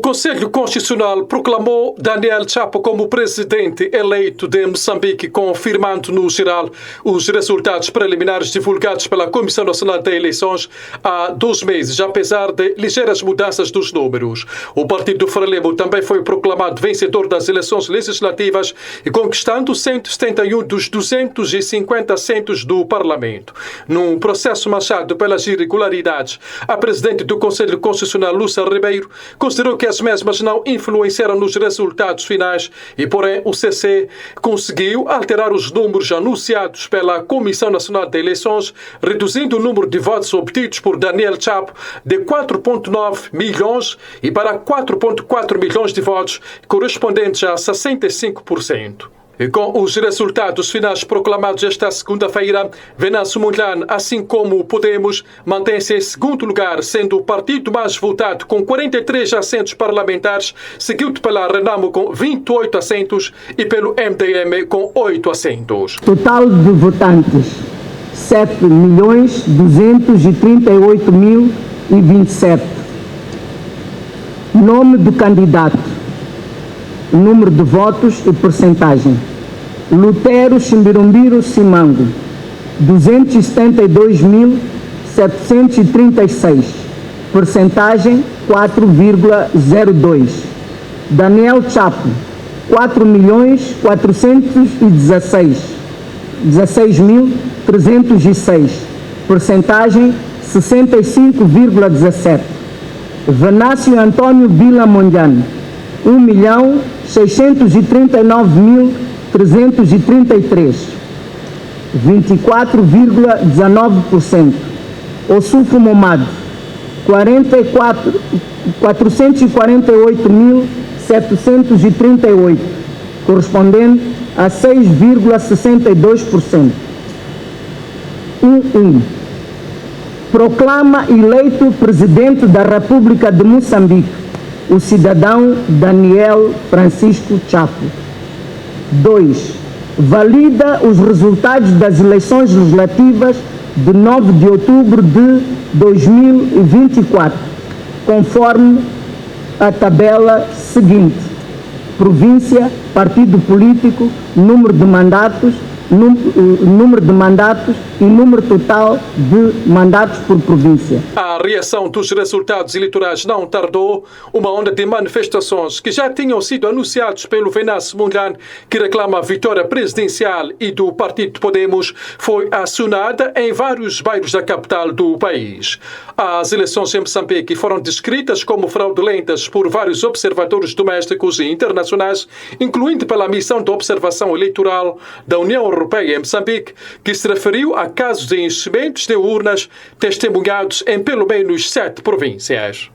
Conselho Constitucional proclamou Daniel Chapo como presidente eleito de Moçambique, confirmando no geral os resultados preliminares divulgados pela Comissão Nacional de Eleições há 2 meses, apesar de ligeiras mudanças dos números. O Partido Frelimo também foi proclamado vencedor das eleições legislativas e conquistando 171 dos 250 assentos do Parlamento. Num processo manchado pelas irregularidades, a presidente do Conselho Constitucional, Lúcia Ribeiro, considerou que as mesmas não influenciaram nos resultados finais e, porém, o CC conseguiu alterar os números anunciados pela Comissão Nacional de Eleições, reduzindo o número de votos obtidos por Daniel Chapo de 4,9 milhões e para 4,4 milhões de votos, correspondentes a 65%. E com os resultados finais proclamados esta segunda-feira, Venâncio Mondlane, assim como o Podemos, mantém-se em segundo lugar, sendo o partido mais votado com 43 assentos parlamentares, seguido pela Renamo com 28 assentos e pelo MDM com 8 assentos. Total de votantes, 7.238.027. Nome do candidato, número de votos e percentagem. Lutero Chimbirumbiro Simango, 272.736, percentagem 4,02. Daniel Chapo, 4.416.306, percentagem 65,17. Venâncio Antônio Bila Mondlane, 1.639.333, 24,19%. Ossufo Momad, 448.738, correspondente a 6,62%. 1. Proclama eleito presidente da República de Moçambique o cidadão Daniel Francisco Chapo. 2. Valida os resultados das eleições legislativas de 9 de outubro de 2024, conforme a tabela seguinte: província, partido político, número de mandatos e número total de mandatos por província. A reação dos resultados eleitorais não tardou. Uma onda de manifestações que já tinham sido anunciados pelo Venâncio Mondlane, que reclama a vitória presidencial, e do partido Podemos, foi acionada em vários bairros da capital do país. As eleições em Moçambique foram descritas como fraudulentas por vários observadores domésticos e internacionais, incluindo pela Missão de Observação Eleitoral da União Europeia em Moçambique, que se referiu a casos de enchimentos de urnas testemunhados em pelo menos 7 províncias.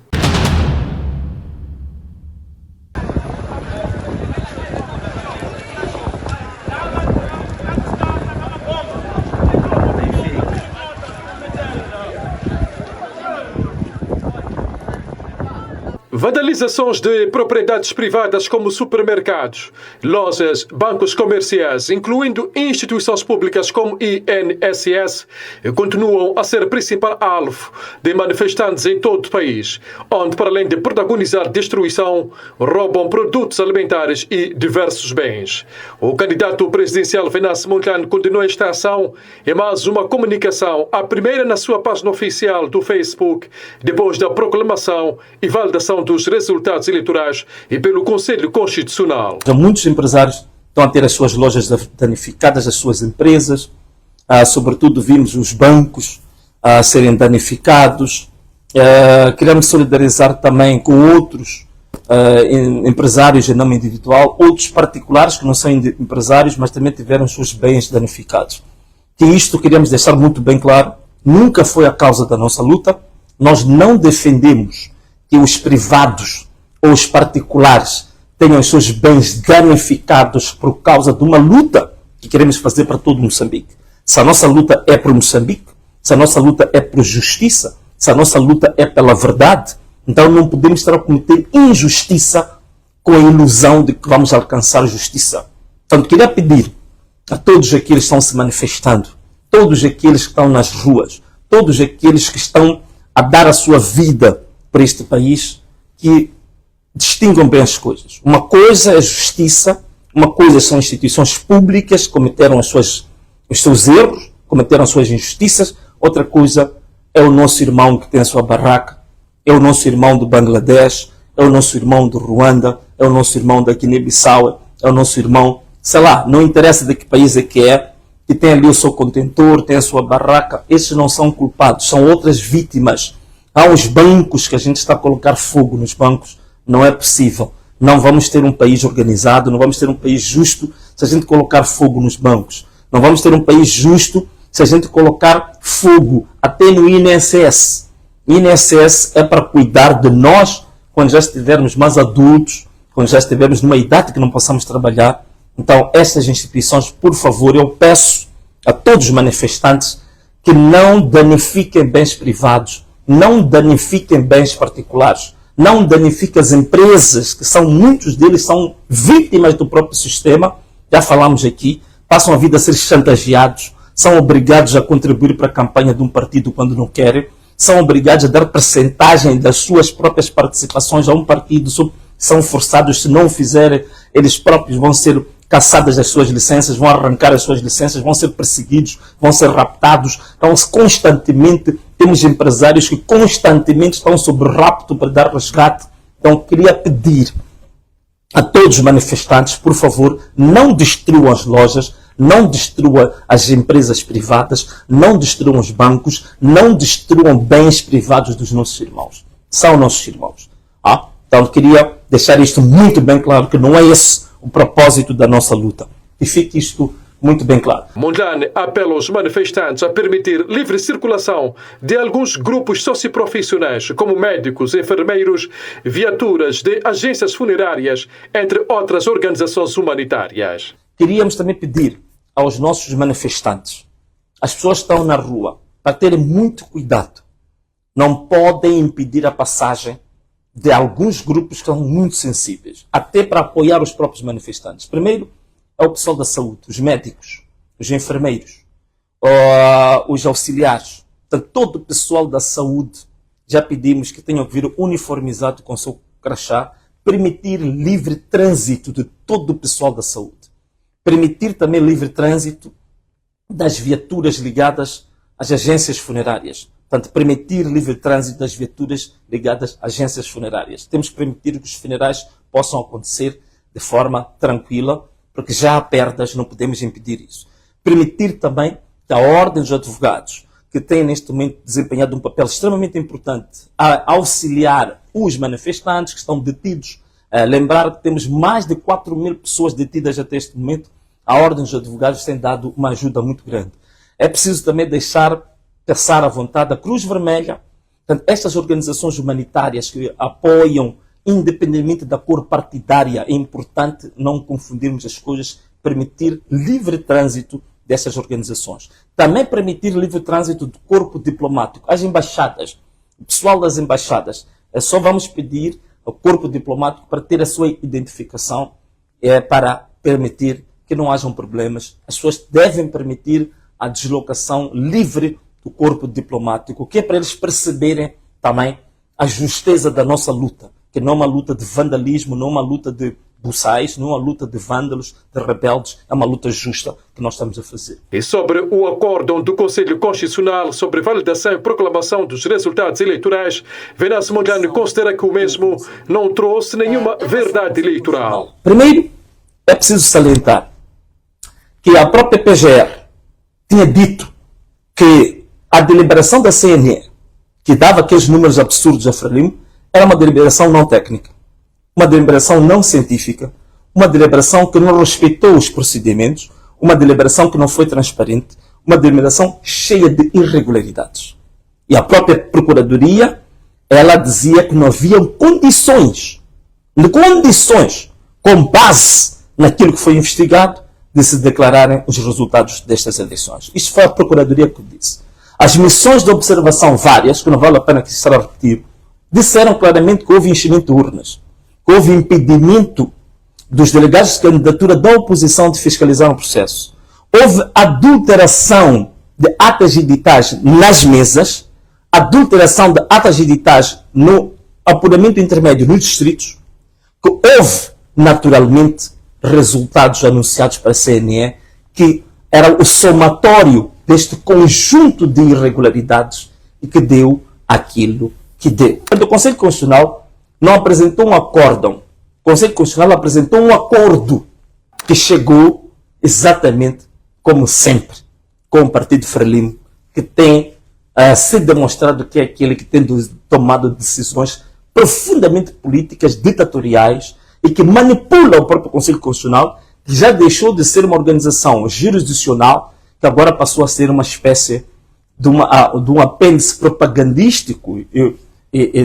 Vandalizações de propriedades privadas como supermercados, lojas, bancos comerciais, incluindo instituições públicas como INSS, continuam a ser principal alvo de manifestantes em todo o país, onde, para além de protagonizar destruição, roubam produtos alimentares e diversos bens. O candidato presidencial Venâncio Mondlane continuou esta ação em mais uma comunicação, a primeira na sua página oficial do Facebook, depois da proclamação e validação dos resultados eleitorais e pelo Conselho Constitucional. Muitos empresários estão a ter as suas lojas danificadas, as suas empresas, sobretudo vimos os bancos a serem danificados. Queremos solidarizar também com outros empresários em nome individual, outros particulares que não são empresários, mas também tiveram os seus bens danificados. Que isto queremos deixar muito bem claro, nunca foi a causa da nossa luta. Nós não defendemos que os privados ou os particulares tenham os seus bens danificados por causa de uma luta que queremos fazer para todo Moçambique. Se a nossa luta é por Moçambique, se a nossa luta é por justiça, se a nossa luta é pela verdade, então não podemos estar a cometer injustiça com a ilusão de que vamos alcançar justiça. Portanto, queria pedir a todos aqueles que estão se manifestando, todos aqueles que estão nas ruas, todos aqueles que estão a dar a sua vida para este país, que distingam bem as coisas. Uma coisa é justiça, uma coisa são instituições públicas que cometeram os seus erros, cometeram as suas injustiças, outra coisa é o nosso irmão que tem a sua barraca, é o nosso irmão do Bangladesh, é o nosso irmão do Ruanda, é o nosso irmão da Guiné-Bissau, é o nosso irmão, sei lá, não interessa de que país é, que tem ali o seu contentor, tem a sua barraca. Esses não são culpados, são outras vítimas. Há uns bancos que a gente está a colocar fogo nos bancos. Não é possível. Não vamos ter um país organizado, não vamos ter um país justo se a gente colocar fogo nos bancos. Não vamos ter um país justo se a gente colocar fogo até no INSS. INSS é para cuidar de nós quando já estivermos mais adultos, quando já estivermos numa idade que não possamos trabalhar. Então, estas instituições, por favor, eu peço a todos os manifestantes que não danifiquem bens privados, não danifiquem bens particulares, não danifiquem as empresas, que são, muitos deles são vítimas do próprio sistema, já falamos aqui, passam a vida a ser chantageados, são obrigados a contribuir para a campanha de um partido quando não querem, são obrigados a dar percentagem das suas próprias participações a um partido, são forçados, se não o fizerem, eles próprios vão ser caçadas das suas licenças, vão arrancar as suas licenças, vão ser perseguidos, vão ser raptados. Então, constantemente, temos empresários que constantemente estão sob rapto para dar resgate. Então, queria pedir a todos os manifestantes, por favor, não destruam as lojas, não destruam as empresas privadas, não destruam os bancos, não destruam bens privados dos nossos irmãos. São nossos irmãos. Então, queria deixar isto muito bem claro, que não é esse o propósito da nossa luta. E fique isto muito bem claro. Mondlane apela aos manifestantes a permitir livre circulação de alguns grupos socioprofissionais, como médicos, enfermeiros, viaturas de agências funerárias, entre outras organizações humanitárias. Queríamos também pedir aos nossos manifestantes, as pessoas que estão na rua, para terem muito cuidado. Não podem impedir a passagem de alguns grupos que são muito sensíveis, até para apoiar os próprios manifestantes. Primeiro, é o pessoal da saúde, os médicos, os enfermeiros, os auxiliares. Portanto, todo o pessoal da saúde, já pedimos que tenham que vir uniformizado com o seu crachá, permitir livre trânsito de todo o pessoal da saúde. Permitir também livre trânsito das viaturas ligadas às agências funerárias. Portanto, permitir livre trânsito das viaturas ligadas às agências funerárias. Temos que permitir que os funerais possam acontecer de forma tranquila, porque já há perdas, não podemos impedir isso. Permitir também que a Ordem dos Advogados, que tem neste momento desempenhado um papel extremamente importante a auxiliar os manifestantes que estão detidos. Lembrar que temos mais de 4.000 pessoas detidas até este momento. A Ordem dos Advogados tem dado uma ajuda muito grande. É preciso também deixar passar à vontade a Cruz Vermelha. Portanto, estas organizações humanitárias que apoiam, independentemente da cor partidária, é importante não confundirmos as coisas, permitir livre trânsito dessas organizações. Também permitir livre trânsito do corpo diplomático, as embaixadas, o pessoal das embaixadas. Só vamos pedir ao corpo diplomático para ter a sua identificação, para permitir que não hajam problemas. As pessoas devem permitir a deslocação livre do corpo diplomático, que é para eles perceberem também a justeza da nossa luta, que não é uma luta de vandalismo, não é uma luta de buçais, não é uma luta de vândalos, de rebeldes, é uma luta justa que nós estamos a fazer. E sobre o acórdão do Conselho Constitucional sobre validação e proclamação dos resultados eleitorais, Venâncio Mondlane considera que o mesmo não trouxe nenhuma verdade eleitoral. Primeiro, é preciso salientar que a própria PGR tinha dito que a deliberação da CNE, que dava aqueles números absurdos a Frelimo, era uma deliberação não técnica, uma deliberação não científica, uma deliberação que não respeitou os procedimentos, uma deliberação que não foi transparente, uma deliberação cheia de irregularidades. E a própria Procuradoria, ela dizia que não havia condições, com base naquilo que foi investigado, de se declararem os resultados destas eleições. Isto foi a Procuradoria que disse. As missões de observação várias, que não vale a pena que se estar a repetir, disseram claramente que houve enchimento de urnas, que houve impedimento dos delegados de candidatura da oposição de fiscalizar o processo. Houve adulteração de atas editais nas mesas, adulteração de atas editais no apuramento intermédio nos distritos, que houve naturalmente resultados anunciados para a CNE que era o somatório deste conjunto de irregularidades e que deu aquilo que deu. O Conselho Constitucional não apresentou um acórdão. O Conselho Constitucional apresentou um acordo que chegou exatamente como sempre com o Partido Frelimo, que tem se demonstrado que é aquele que tem tomado decisões profundamente políticas, ditatoriais, e que manipula o próprio Conselho Constitucional, que já deixou de ser uma organização jurisdicional, que agora passou a ser uma espécie de um apêndice propagandístico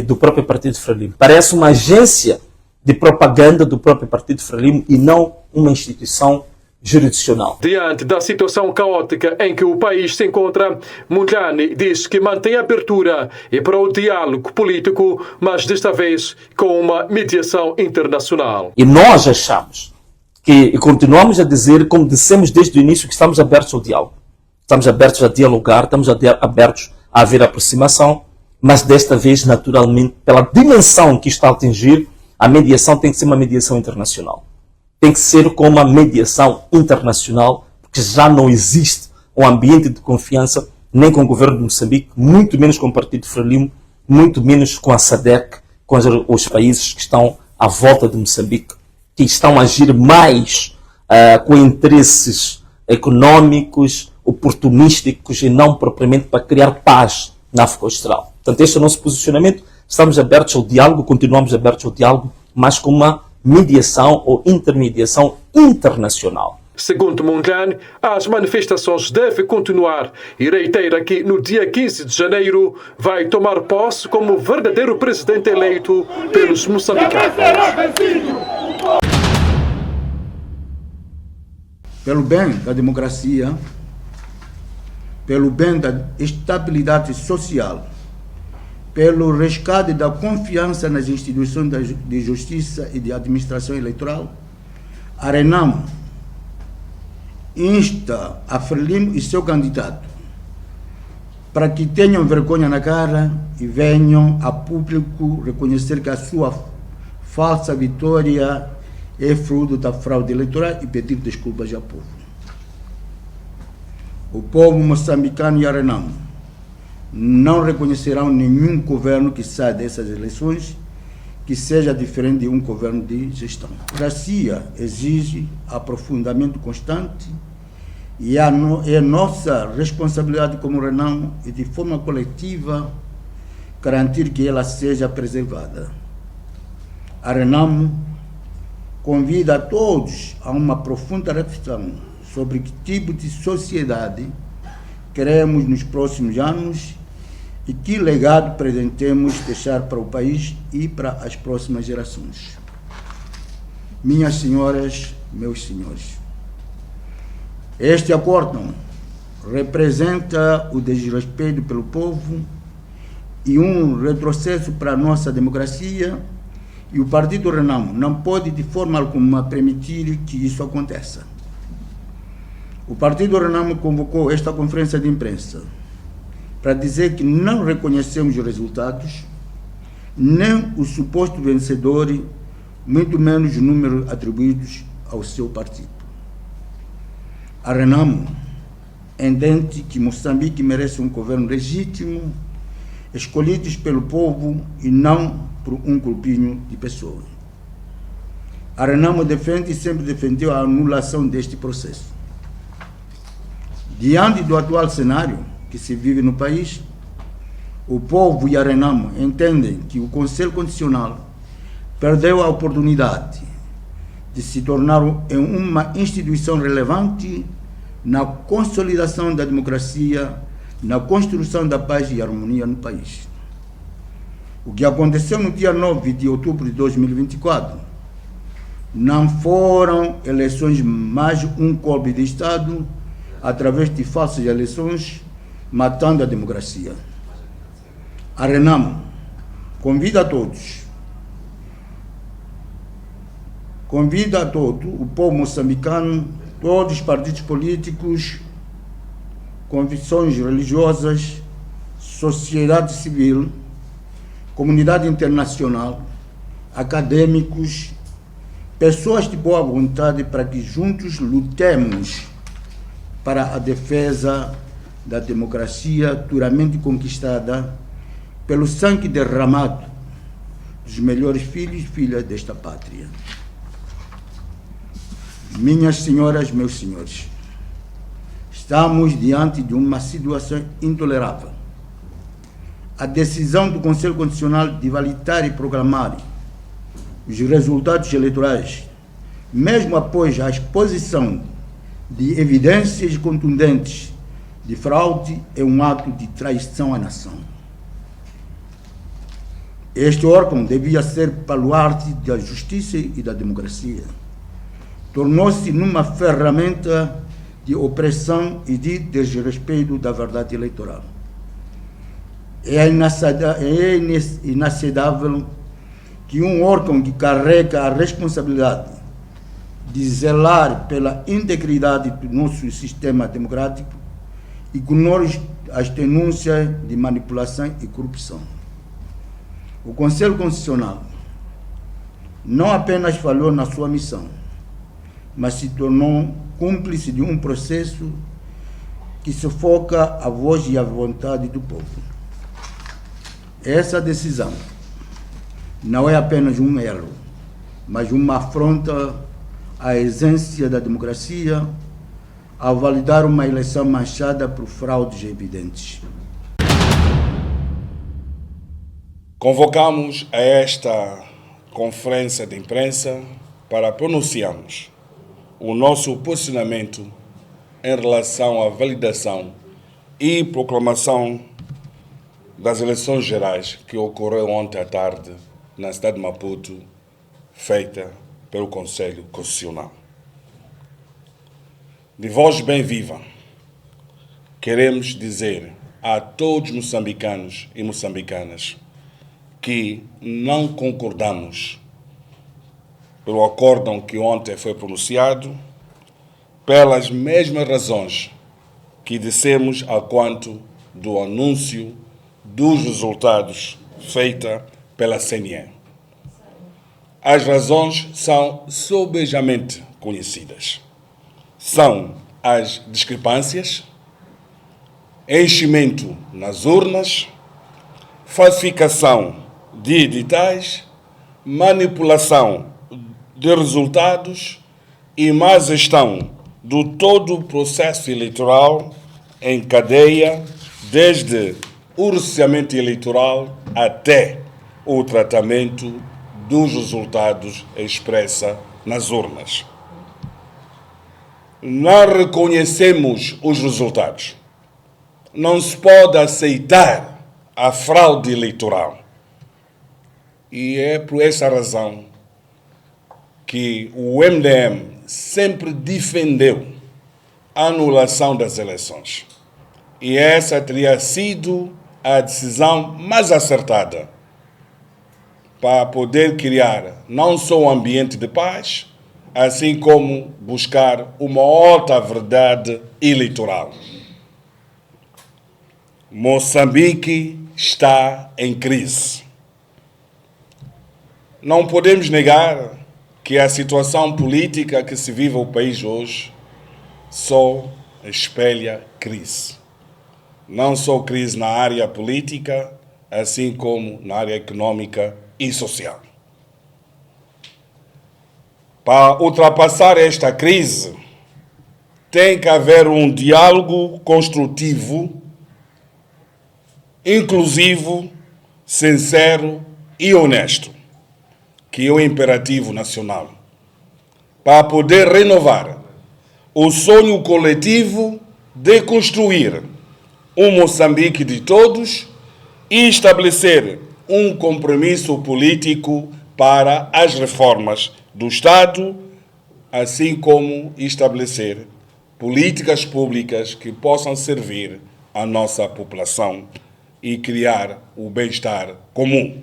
do próprio Partido Frelimo. Parece uma agência de propaganda do próprio Partido Frelimo e não uma instituição jurisdicional. Diante da situação caótica em que o país se encontra, Mondlane diz que mantém abertura e para o diálogo político, mas desta vez com uma mediação internacional. E nós achamos e continuamos a dizer, como dissemos desde o início, que estamos abertos ao diálogo. Estamos abertos a dialogar, estamos abertos a haver aproximação, mas desta vez, naturalmente, pela dimensão que está a atingir, a mediação tem que ser uma mediação internacional. Tem que ser com uma mediação internacional, porque já não existe um ambiente de confiança nem com o governo de Moçambique, muito menos com o Partido Frelimo, muito menos com a SADC, com os países que estão à volta de Moçambique, que estão a agir mais com interesses económicos, oportunísticos e não propriamente para criar paz na África Austral. Portanto, este é o nosso posicionamento. Estamos abertos ao diálogo, continuamos abertos ao diálogo, mas com uma mediação ou intermediação internacional. Segundo Mondlane, as manifestações devem continuar e reitera que no dia 15 de janeiro vai tomar posse como verdadeiro presidente eleito pelos moçambicanos. Pelo bem da democracia, pelo bem da estabilidade social, pelo resgate da confiança nas instituições de justiça e de administração eleitoral, a Renamo insta a Frelimo e seu candidato para que tenham vergonha na cara e venham a público reconhecer que a sua falsa vitória é fruto da fraude eleitoral e pedir desculpas ao povo. O povo moçambicano e a Renamo não reconhecerão nenhum governo que saia dessas eleições que seja diferente de um governo de gestão. A democracia exige aprofundamento constante e é nossa responsabilidade como Renamo e de forma coletiva garantir que ela seja preservada. A Renamo convida a todos a uma profunda reflexão sobre que tipo de sociedade queremos nos próximos anos e que legado pretendemos deixar para o país e para as próximas gerações. Minhas senhoras, meus senhores, este acordo representa o desrespeito pelo povo e um retrocesso para a nossa democracia, e o Partido Renamo não pode de forma alguma permitir que isso aconteça. O Partido Renamo convocou esta conferência de imprensa para dizer que não reconhecemos os resultados, nem o suposto vencedor, muito menos os números atribuídos ao seu partido. A Renamo entende que Moçambique merece um governo legítimo, escolhido pelo povo e não por um grupinho de pessoas. A Renamo defende e sempre defendeu a anulação deste processo. Diante do atual cenário que se vive no país, o povo e a Renamo entendem que o Conselho Constitucional perdeu a oportunidade de se tornar uma instituição relevante na consolidação da democracia, na construção da paz e harmonia no país. O que aconteceu no dia 9 de outubro de 2024 não foram eleições, mas um golpe de Estado através de falsas eleições, matando a democracia. A Renamo convida a todo o povo moçambicano, todos os partidos políticos, convicções religiosas, sociedade civil, comunidade internacional, acadêmicos pessoas de boa vontade para que juntos lutemos para a defesa da democracia duramente conquistada pelo sangue derramado dos melhores filhos e filhas desta pátria. Minhas senhoras, meus senhores, estamos diante de uma situação intolerável. A decisão do Conselho Constitucional de validar e proclamar os resultados eleitorais, mesmo após a exposição de evidências contundentes de fraude, é um ato de traição à nação. Este órgão devia ser baluarte da justiça e da democracia. Tornou-se numa ferramenta de opressão e de desrespeito da verdade eleitoral. É inaceitável que um órgão que carrega a responsabilidade de zelar pela integridade do nosso sistema democrático ignore as denúncias de manipulação e corrupção. O Conselho Constitucional não apenas falhou na sua missão, mas se tornou cúmplice de um processo que sufoca a voz e a vontade do povo. Essa decisão não é apenas um erro, mas uma afronta à essência da democracia ao validar uma eleição manchada por fraudes evidentes. Convocamos a esta conferência de imprensa para pronunciarmos o nosso posicionamento em relação à validação e proclamação das eleições gerais que ocorreu ontem à tarde na cidade de Maputo, feita pelo Conselho Constitucional. De voz bem viva, queremos dizer a todos os moçambicanos e moçambicanas que não concordamos pelo acórdão que ontem foi pronunciado, pelas mesmas razões que dissemos a quanto do anúncio dos resultados feita pela CNE. As razões são sobejamente conhecidas. São as discrepâncias, enchimento nas urnas, falsificação de editais, manipulação de resultados e má gestão do todo o processo eleitoral em cadeia, desde o orçamento eleitoral até o tratamento dos resultados expressa nas urnas. Não reconhecemos os resultados. Não se pode aceitar a fraude eleitoral. E é por essa razão que o MDM sempre defendeu a anulação das eleições. E essa teria sido a decisão mais acertada para poder criar não só um ambiente de paz, assim como buscar uma outra verdade eleitoral. Moçambique está em crise. Não podemos negar que a situação política que se vive no país hoje só espelha crise. Não só crise na área política, assim como na área econômica e social. Para ultrapassar esta crise, tem que haver um diálogo construtivo, inclusivo, sincero e honesto, que é o imperativo nacional, para poder renovar o sonho coletivo de construir um Moçambique de todos e estabelecer um compromisso político para as reformas do Estado, assim como estabelecer políticas públicas que possam servir à nossa população e criar o bem-estar comum.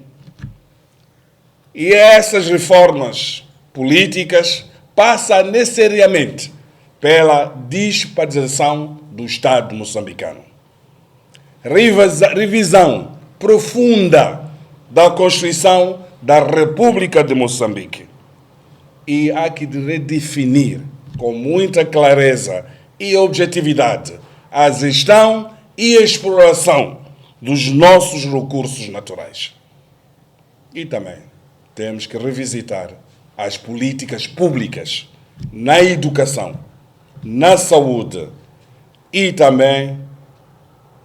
E essas reformas políticas passam necessariamente pela despartidização do Estado moçambicano. Revisão profunda da Constituição da República de Moçambique. e há que redefinir com muita clareza e objetividade a gestão e a exploração dos nossos recursos naturais. E também temos que revisitar as políticas públicas na educação, na saúde e também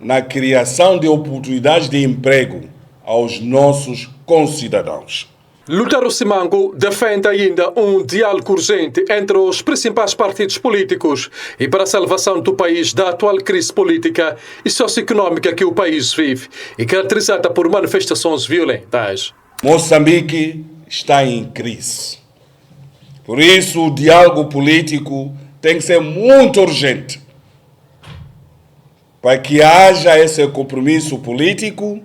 na criação de oportunidades de emprego aos nossos concidadãos. Lutero Simango defende ainda um diálogo urgente entre os principais partidos políticos e para a salvação do país da atual crise política e socioeconômica que o país vive e caracterizada por manifestações violentas. Moçambique está em crise. Por isso, o diálogo político tem que ser muito urgente para que haja esse compromisso político,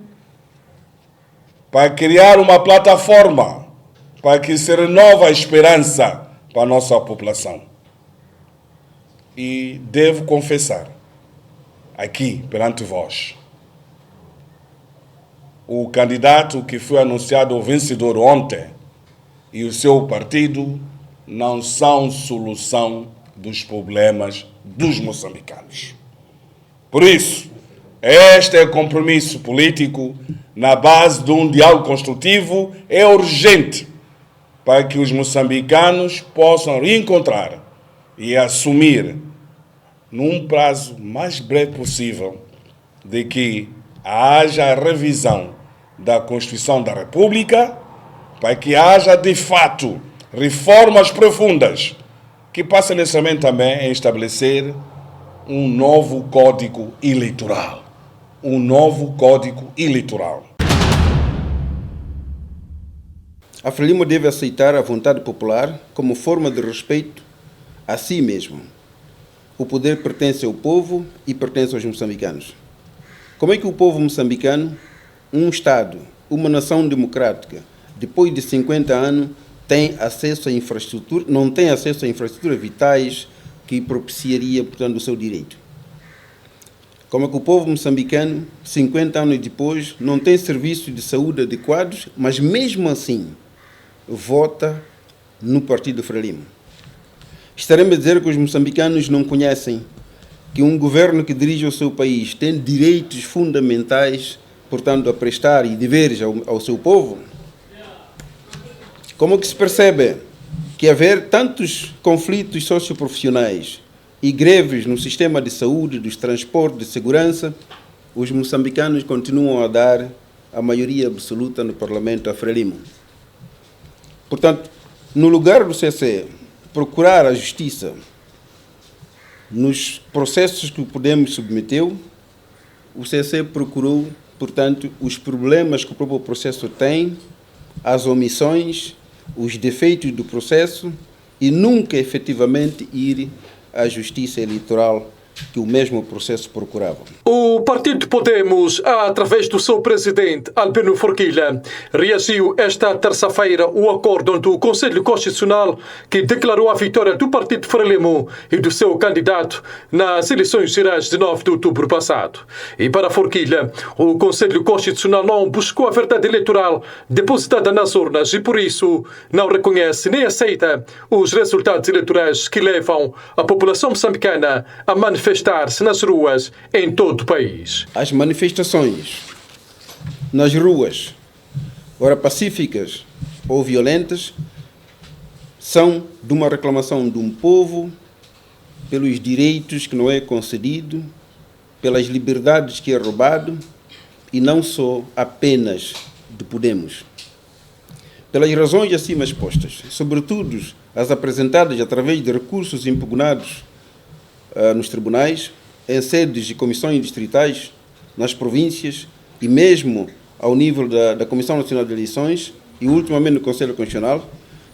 para criar uma plataforma para que se renove a esperança para a nossa população. E devo confessar, aqui perante vós, o candidato que foi anunciado vencedor ontem e o seu partido não são solução dos problemas dos moçambicanos. Por isso, este é compromisso político na base de um diálogo construtivo é urgente para que os moçambicanos possam reencontrar e assumir, num prazo mais breve possível, de que haja a revisão da Constituição da República, para que haja, de fato, reformas profundas, que passam necessariamente também a estabelecer um novo Código Eleitoral. Um novo Código Eleitoral. A Frelimo deve aceitar a vontade popular como forma de respeito a si mesmo. O poder pertence ao povo e pertence aos moçambicanos. Como é que o povo moçambicano, um Estado, uma nação democrática, depois de 50 anos, tem acesso à infraestrutura, não tem acesso a infraestruturas vitais que propiciaria, portanto, o seu direito? Como é que o povo moçambicano, 50 anos depois, não tem serviços de saúde adequados, mas mesmo assim vota no Partido Frelimo? Estaremos a dizer que os moçambicanos não conhecem que um governo que dirige o seu país tem direitos fundamentais, portanto, a prestar e deveres ao seu povo? Como que se percebe que haver tantos conflitos socioprofissionais e greves no sistema de saúde, dos transportes, de segurança, os moçambicanos continuam a dar a maioria absoluta no Parlamento a Frelimo? Portanto, no lugar do CC procurar a justiça nos processos que o Podemos submeteu, o CC procurou, portanto, os problemas que o próprio processo tem, as omissões, os defeitos do processo e nunca efetivamente ir à justiça eleitoral que o mesmo processo procurava. O Partido Podemos, através do seu presidente, Albino Forquilha, reagiu esta terça-feira ao acordo do Conselho Constitucional que declarou a vitória do Partido Frelimo e do seu candidato nas eleições gerais de 9 de outubro passado. E para Forquilha, o Conselho Constitucional não buscou a verdade eleitoral depositada nas urnas e, por isso, não reconhece nem aceita os resultados eleitorais que levam a população moçambicana a manifestar-se nas ruas em todo o país. As manifestações nas ruas, ora pacíficas ou violentas, são de uma reclamação de um povo pelos direitos que não é concedido, pelas liberdades que é roubado, e não só apenas de Podemos. Pelas razões acima expostas, sobretudo as apresentadas através de recursos impugnados nos tribunais, em sedes de comissões distritais, nas províncias e mesmo ao nível da Comissão Nacional de Eleições e ultimamente no Conselho Constitucional,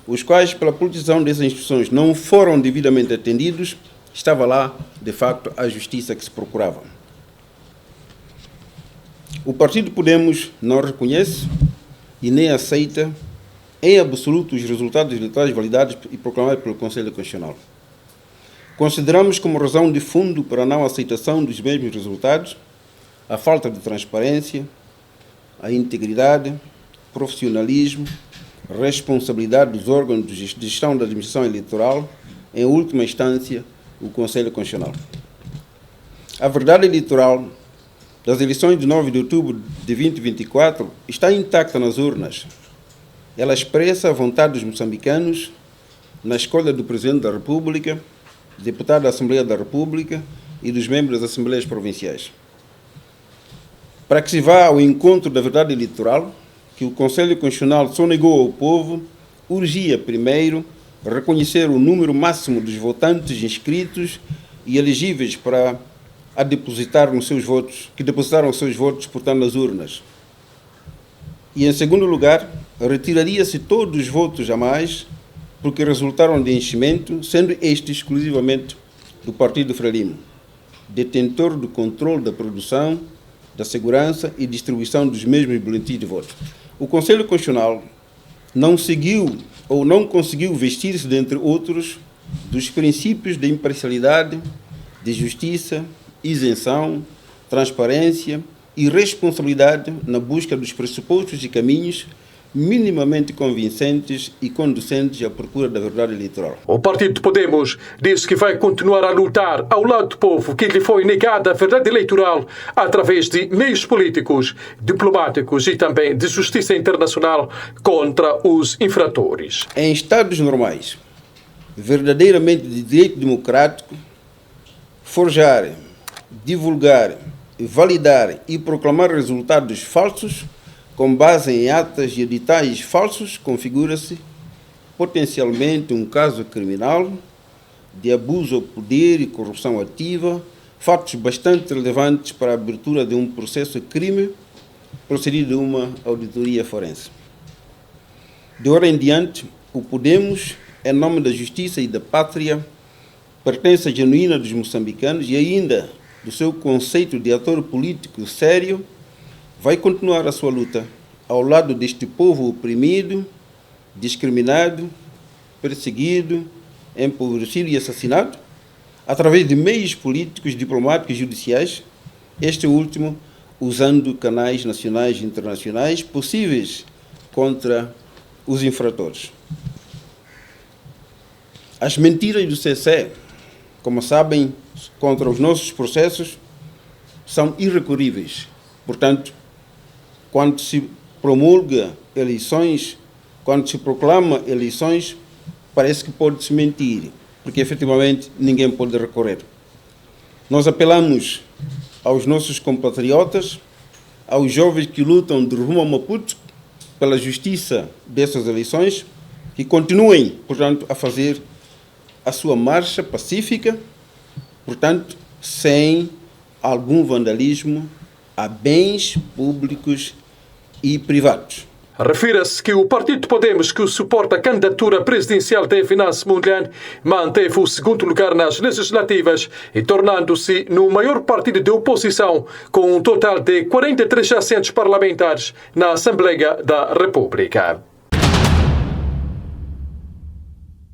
os quais, pela politização dessas instituições, não foram devidamente atendidos, estava lá, de facto, a justiça que se procurava. O Partido Podemos não reconhece e nem aceita em absoluto os resultados eleitorais validados e proclamados pelo Conselho Constitucional. Consideramos como razão de fundo para a não aceitação dos mesmos resultados a falta de transparência, a integridade, profissionalismo, responsabilidade dos órgãos de gestão da administração eleitoral, em última instância, o Conselho Constitucional. A verdade eleitoral das eleições de 9 de outubro de 2024 está intacta nas urnas. Ela expressa a vontade dos moçambicanos na escolha do Presidente da República, deputado da Assembleia da República e dos membros das Assembleias Provinciais. Para que se vá ao encontro da verdade eleitoral, que o Conselho Constitucional sonegou ao povo, urgia, primeiro, reconhecer o número máximo dos votantes inscritos e elegíveis para a depositar nos seus votos, que depositaram os seus votos, portanto, nas urnas. E, em segundo lugar, retiraria-se todos os votos a mais, porque resultaram de enchimento, sendo este exclusivamente do Partido Frelimo, detentor do controle da produção, da segurança e distribuição dos mesmos boletins de voto. O Conselho Constitucional não seguiu ou não conseguiu vestir-se, dentre outros, dos princípios de imparcialidade, de justiça, isenção, transparência e responsabilidade na busca dos pressupostos e caminhos minimamente convincentes e conducentes à procura da verdade eleitoral. O Partido Podemos diz que vai continuar a lutar ao lado do povo que lhe foi negada a verdade eleitoral através de meios políticos, diplomáticos e também de justiça internacional contra os infratores. Em estados normais, verdadeiramente de direito democrático, forjar, divulgar, validar e proclamar resultados falsos com base em atas e editais falsos configura-se potencialmente um caso criminal de abuso ao poder e corrupção ativa, fatos bastante relevantes para a abertura de um processo crime procedido de uma auditoria forense. De hora em diante, o Podemos, em nome da justiça e da pátria, pertença genuína dos moçambicanos e ainda do seu conceito de ator político sério, vai continuar a sua luta ao lado deste povo oprimido, discriminado, perseguido, empobrecido e assassinado, através de meios políticos, diplomáticos e judiciais, este último usando canais nacionais e internacionais possíveis contra os infratores. As mentiras do CC, como sabem, contra os nossos processos, são irrecorríveis. Portanto, quando se promulga eleições, quando se proclama eleições, parece que pode-se mentir, porque efetivamente ninguém pode recorrer. Nós apelamos aos nossos compatriotas, aos jovens que lutam de rumo a Maputo pela justiça dessas eleições, que continuem, portanto, a fazer a sua marcha pacífica, portanto, sem algum vandalismo a bens públicos e privados. Refira-se que o Partido Podemos, que suporta a candidatura presidencial de Venance Mondlane, manteve o segundo lugar nas legislativas e tornando-se no maior partido de oposição, com um total de 43 assentos parlamentares na Assembleia da República.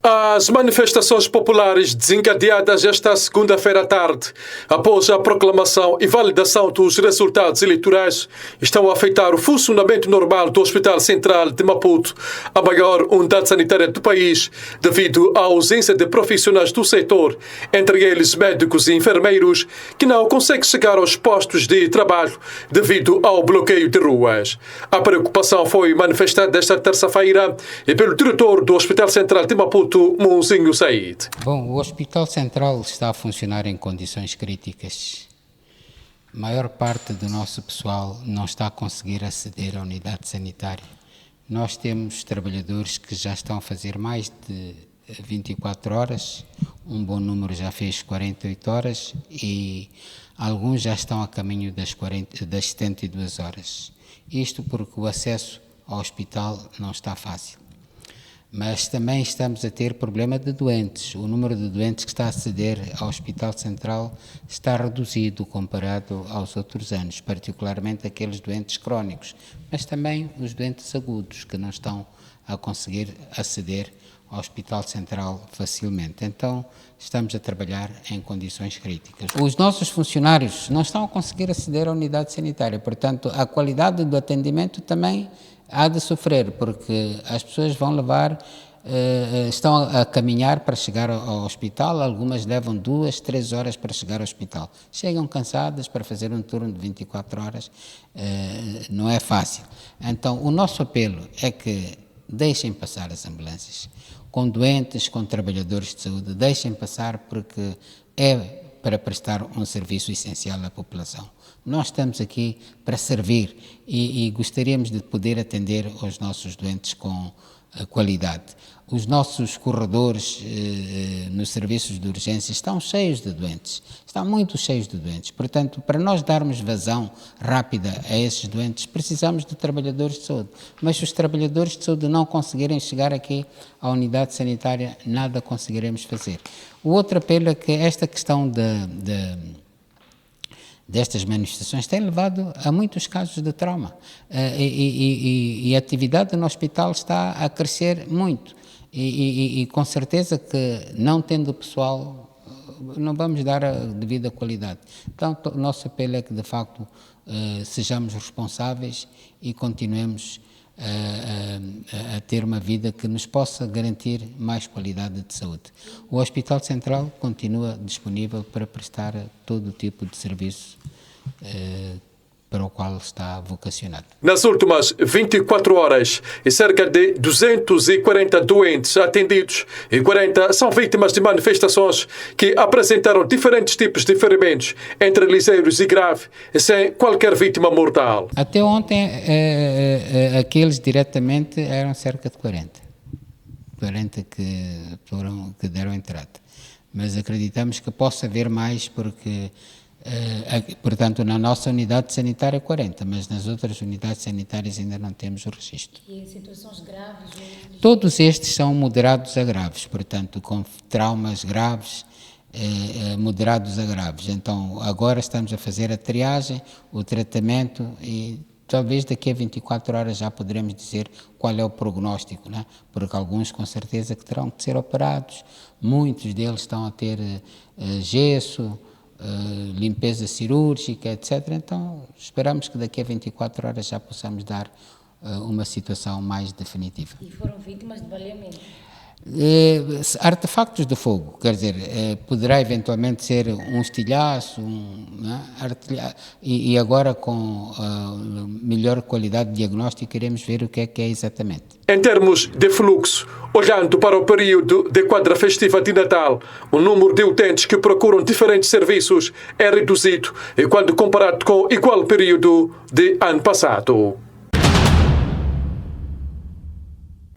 As manifestações populares desencadeadas esta segunda-feira à tarde, após a proclamação e validação dos resultados eleitorais, estão a afetar o funcionamento normal do Hospital Central de Maputo, a maior unidade sanitária do país, devido à ausência de profissionais do setor, entre eles médicos e enfermeiros, que não conseguem chegar aos postos de trabalho devido ao bloqueio de ruas. A preocupação foi manifestada esta terça-feira pelo diretor do Hospital Central de Maputo, Monzinho Said. Bom, o Hospital Central está a funcionar em condições críticas. A maior parte do nosso pessoal não está a conseguir aceder à unidade sanitária. Nós temos trabalhadores que já estão a fazer mais de 24 horas, um bom número já fez 48 horas e alguns já estão a caminho das 72 horas. Isto porque o acesso ao hospital não está fácil. Mas também estamos a ter problema de doentes. O número de doentes que está a aceder ao Hospital Central está reduzido comparado aos outros anos, particularmente aqueles doentes crónicos, mas também os doentes agudos que não estão a conseguir aceder ao Hospital Central facilmente. Então, estamos a trabalhar em condições críticas. Os nossos funcionários não estão a conseguir aceder à unidade sanitária, portanto, a qualidade do atendimento também há de sofrer, porque as pessoas vão levar, estão a caminhar para chegar ao hospital, algumas levam 2, 3 horas para chegar ao hospital. Chegam cansadas para fazer um turno de 24 horas, não é fácil. Então, o nosso apelo é que deixem passar as ambulâncias, com doentes, com trabalhadores de saúde, deixem passar, porque é para prestar um serviço essencial à população. Nós estamos aqui para servir e gostaríamos de poder atender aos nossos doentes com qualidade. Os nossos corredores nos serviços de urgência estão cheios de doentes, estão muito cheios de doentes. Portanto, para nós darmos vazão rápida a esses doentes, precisamos de trabalhadores de saúde. Mas se os trabalhadores de saúde não conseguirem chegar aqui à unidade sanitária, nada conseguiremos fazer. O outro apelo é que esta questão destas manifestações tem levado a muitos casos de trauma e a atividade no hospital está a crescer muito e com certeza que não tendo pessoal não vamos dar a devida qualidade. Então o nosso apelo é que de facto sejamos responsáveis e continuemos a ter uma vida que nos possa garantir mais qualidade de saúde. O Hospital Central continua disponível para prestar todo tipo de serviço para o qual está vocacionado. Nas últimas 24 horas, cerca de 240 doentes atendidos e 40 são vítimas de manifestações que apresentaram diferentes tipos de ferimentos, entre ligeiros e graves, sem qualquer vítima mortal. Até ontem, aqueles diretamente eram cerca de 40 que deram entrada. Mas acreditamos que possa haver mais porque... portanto, na nossa unidade sanitária 40, mas nas outras unidades sanitárias ainda não temos o registro. E em situações graves? Todos estes são moderados a graves, portanto, com traumas graves, moderados a graves. Então, agora estamos a fazer a triagem, o tratamento e talvez daqui a 24 horas já poderemos dizer qual é o prognóstico, né? Porque alguns com certeza que terão que ser operados, muitos deles estão a ter gesso, limpeza cirúrgica, etc. Então, esperamos que daqui a 24 horas já possamos dar uma situação mais definitiva. E foram vítimas de baleamento? Artefactos de fogo, quer dizer, poderá eventualmente ser um estilhaço, e agora com melhor qualidade de diagnóstico iremos ver o que é exatamente. Em termos de fluxo, olhando para o período de quadra festiva de Natal, o número de utentes que procuram diferentes serviços é reduzido quando comparado com o igual período de ano passado.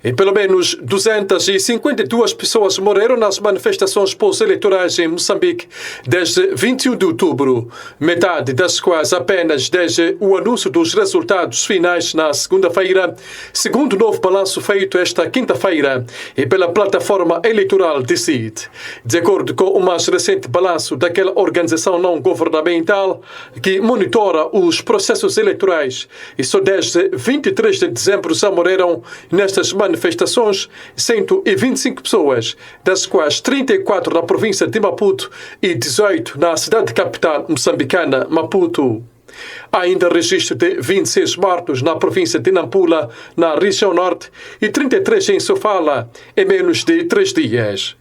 E pelo menos 252 pessoas morreram nas manifestações pós-eleitorais em Moçambique desde 21 de outubro, metade das quais apenas desde o anúncio dos resultados finais na segunda-feira, segundo o novo balanço feito esta quinta-feira e pela plataforma eleitoral DECIDE. De acordo com o mais recente balanço daquela organização não governamental que monitora os processos eleitorais, e só desde 23 de dezembro já morreram nestas manifestações 125 pessoas, das quais 34 na província de Maputo e 18 na cidade capital moçambicana, Maputo. Há ainda registro de 26 mortos na província de Nampula, na região norte, e 33 em Sofala, em menos de 3 dias.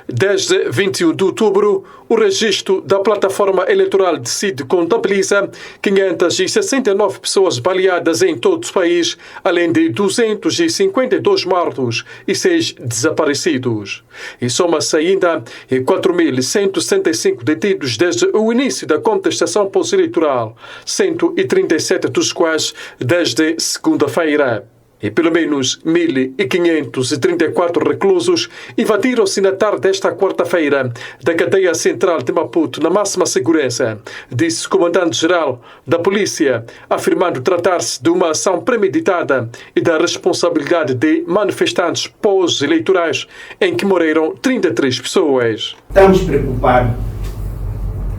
Desde 21 de outubro, o registro da plataforma eleitoral DECIDE contabiliza 569 pessoas baleadas em todo o país, além de 252 mortos e 6 desaparecidos. E soma-se ainda 4.165 detidos desde o início da contestação pós-eleitoral, 137 dos quais desde segunda-feira. E pelo menos 1.534 reclusos invadiram-se na tarde desta quarta-feira da cadeia central de Maputo na máxima segurança, disse o comandante-geral da polícia, afirmando tratar-se de uma ação premeditada e da responsabilidade de manifestantes pós-eleitorais em que morreram 33 pessoas. Estamos preocupados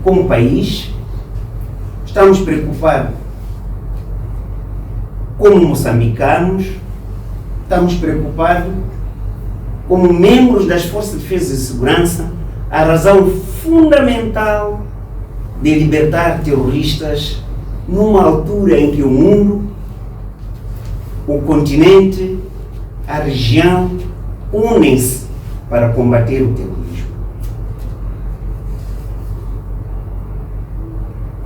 como país, estamos preocupados como moçambicanos, estamos preocupados como membros das Forças de Defesa e Segurança, a razão fundamental de libertar terroristas numa altura em que o mundo o continente, a região, unem-se para combater o terrorismo.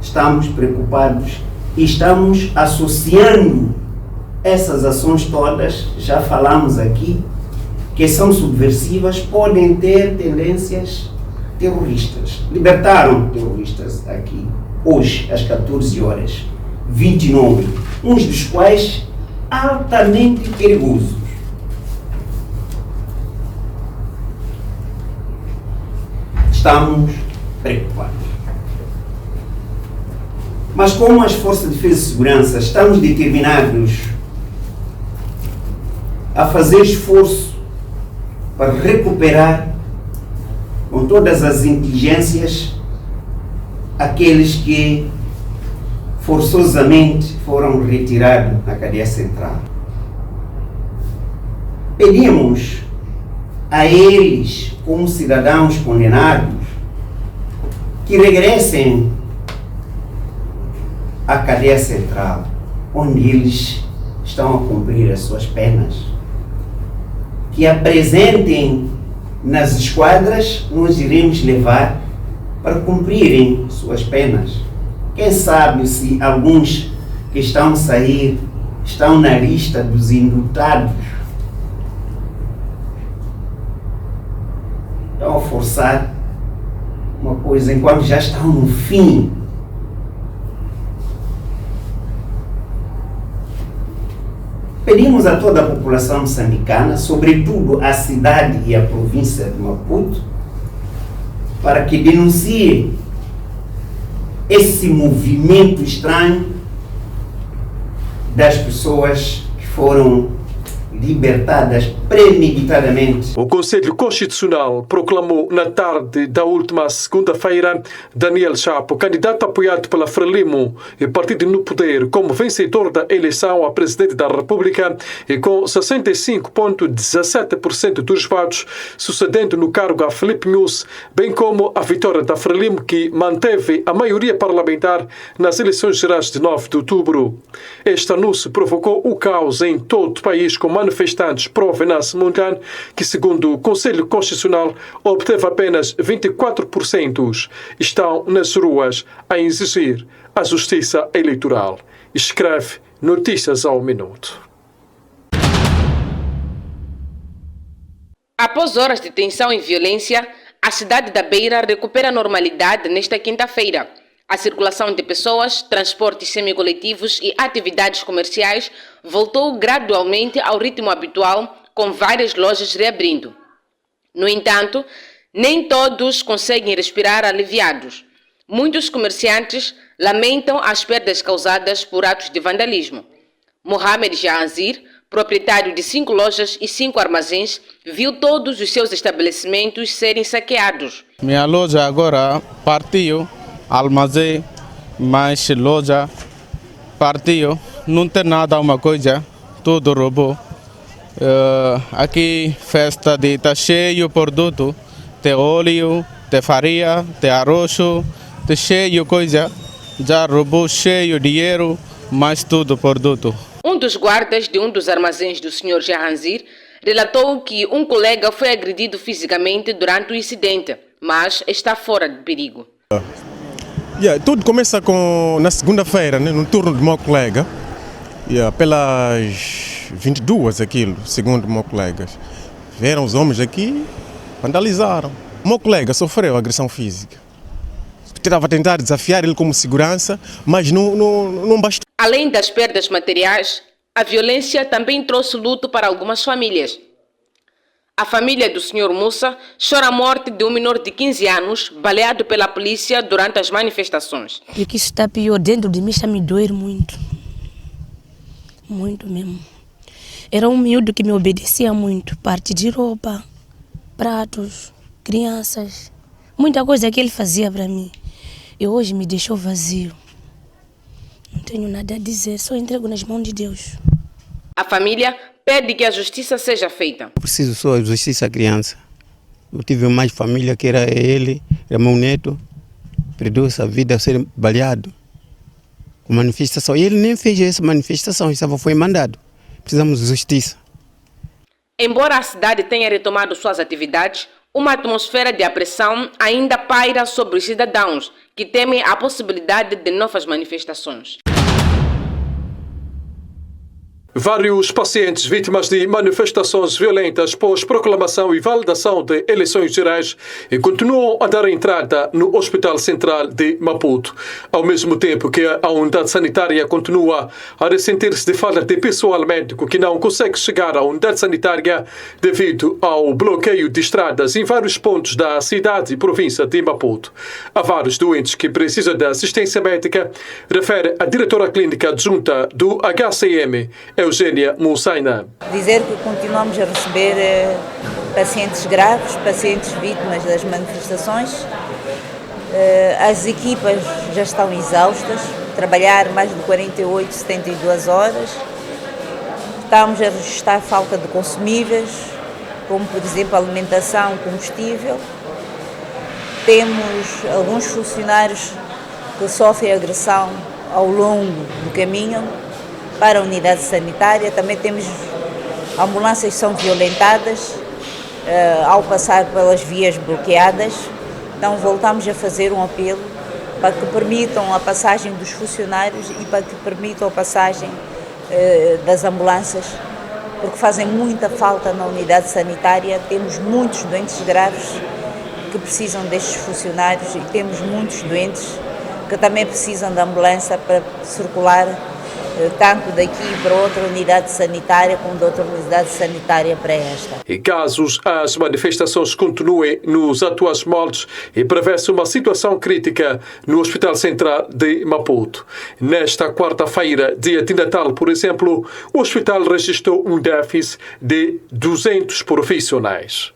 Estamos preocupados e estamos associando essas ações todas, já falamos aqui, que são subversivas, podem ter tendências terroristas. Libertaram terroristas aqui, hoje, às 14 horas, 29, uns dos quais altamente perigosos. Estamos preocupados. Mas como as Forças de Defesa e Segurança estamos determinados a fazer esforço para recuperar com todas as inteligências aqueles que forçosamente foram retirados da cadeia central. Pedimos a eles, como cidadãos condenados, que regressem à cadeia central, onde eles estão a cumprir as suas penas, que apresentem nas esquadras, nós iremos levar para cumprirem suas penas. Quem sabe se alguns que estão a sair estão na lista dos indultados. Estão a forçar uma coisa enquanto já estão no fim. Pedimos a toda a população moçambicana, sobretudo a cidade e a província de Maputo, para que denuncie esse movimento estranho das pessoas que foram libertadas premeditadamente. O Conselho Constitucional proclamou na tarde da última segunda-feira Daniel Chapo, candidato apoiado pela Frelimo e partido no poder, como vencedor da eleição a presidente da República e com 65,17% dos votos, sucedendo no cargo a Filipe Nunes, bem como a vitória da Frelimo, que manteve a maioria parlamentar nas eleições gerais de 9 de outubro. Este anúncio provocou o caos em todo o país, com manifestantes pró-Venance Mondlane, que, segundo o Conselho Constitucional, obteve apenas 24%, estão nas ruas a exigir a justiça eleitoral. Escreve Notícias ao Minuto. Após horas de tensão e violência, a cidade da Beira recupera a normalidade nesta quinta-feira. A circulação de pessoas, transportes semicoletivos e atividades comerciais voltou gradualmente ao ritmo habitual, com várias lojas reabrindo. No entanto, nem todos conseguem respirar aliviados. Muitos comerciantes lamentam as perdas causadas por atos de vandalismo. Mohamed Jahanzir, proprietário de 5 lojas e 5 armazéns, viu todos os seus estabelecimentos serem saqueados. Minha loja agora partiu. Armazém, mais loja, partiu, não tem nada, uma coisa, tudo roubou. Aqui festa de tá cheio produto, tem óleo, tem farinha, tem arroz, tem cheio coisa, já roubou cheio dinheiro, mais tudo produto. Um dos guardas de um dos armazéns do Sr. Jahanzir relatou que um colega foi agredido fisicamente durante o incidente, mas está fora de perigo. Tudo começa na segunda-feira, né, no turno do meu colega, pelas 22 aquilo, segundo o meu colega. Vieram os homens aqui, vandalizaram. O meu colega sofreu agressão física. Estava a tentar desafiar ele como segurança, mas não bastou. Além das perdas materiais, a violência também trouxe luto para algumas famílias. A família do Sr. Musa chora a morte de um menor de 15 anos, baleado pela polícia durante as manifestações. E que está pior, dentro de mim está me doer muito. Muito mesmo. Era um miúdo que me obedecia muito, parte de roupa, pratos, crianças, muita coisa que ele fazia para mim. E hoje me deixou vazio. Não tenho nada a dizer, só entrego nas mãos de Deus. A família pede que a justiça seja feita. Eu preciso só de justiça à criança. Eu tive mais família que era ele, era meu neto, perdeu essa vida a ser baleado com manifestação. E ele nem fez essa manifestação, ele só foi mandado. Precisamos de justiça. Embora a cidade tenha retomado suas atividades, uma atmosfera de apressão ainda paira sobre os cidadãos, que temem a possibilidade de novas manifestações. Vários pacientes vítimas de manifestações violentas pós-proclamação e validação de eleições gerais continuam a dar entrada no Hospital Central de Maputo, ao mesmo tempo que a unidade sanitária continua a ressentir-se de falta de pessoal médico que não consegue chegar à unidade sanitária devido ao bloqueio de estradas em vários pontos da cidade e província de Maputo. Há vários doentes que precisam de assistência médica, refere a diretora clínica adjunta do HCM, Eugênia Moussaina. Dizer que continuamos a receber pacientes graves, pacientes vítimas das manifestações. As equipas já estão exaustas, trabalhar mais de 48, 72 horas. Estamos a registrar falta de consumíveis, como por exemplo alimentação, combustível. Temos alguns funcionários que sofrem agressão ao longo do caminho para a unidade sanitária. Também temos ambulâncias que são violentadas ao passar pelas vias bloqueadas. Então voltamos a fazer um apelo para que permitam a passagem dos funcionários e para que permitam a passagem das ambulâncias, porque fazem muita falta na unidade sanitária. Temos muitos doentes graves que precisam destes funcionários e temos muitos doentes que também precisam da ambulância para circular tanto daqui para outra unidade sanitária como de outra unidade sanitária para esta. E caso as manifestações continuem nos atuais moldes e prevê-se uma situação crítica no Hospital Central de Maputo. Nesta quarta-feira, dia de Natal, por exemplo, o hospital registrou um déficit de 200 profissionais.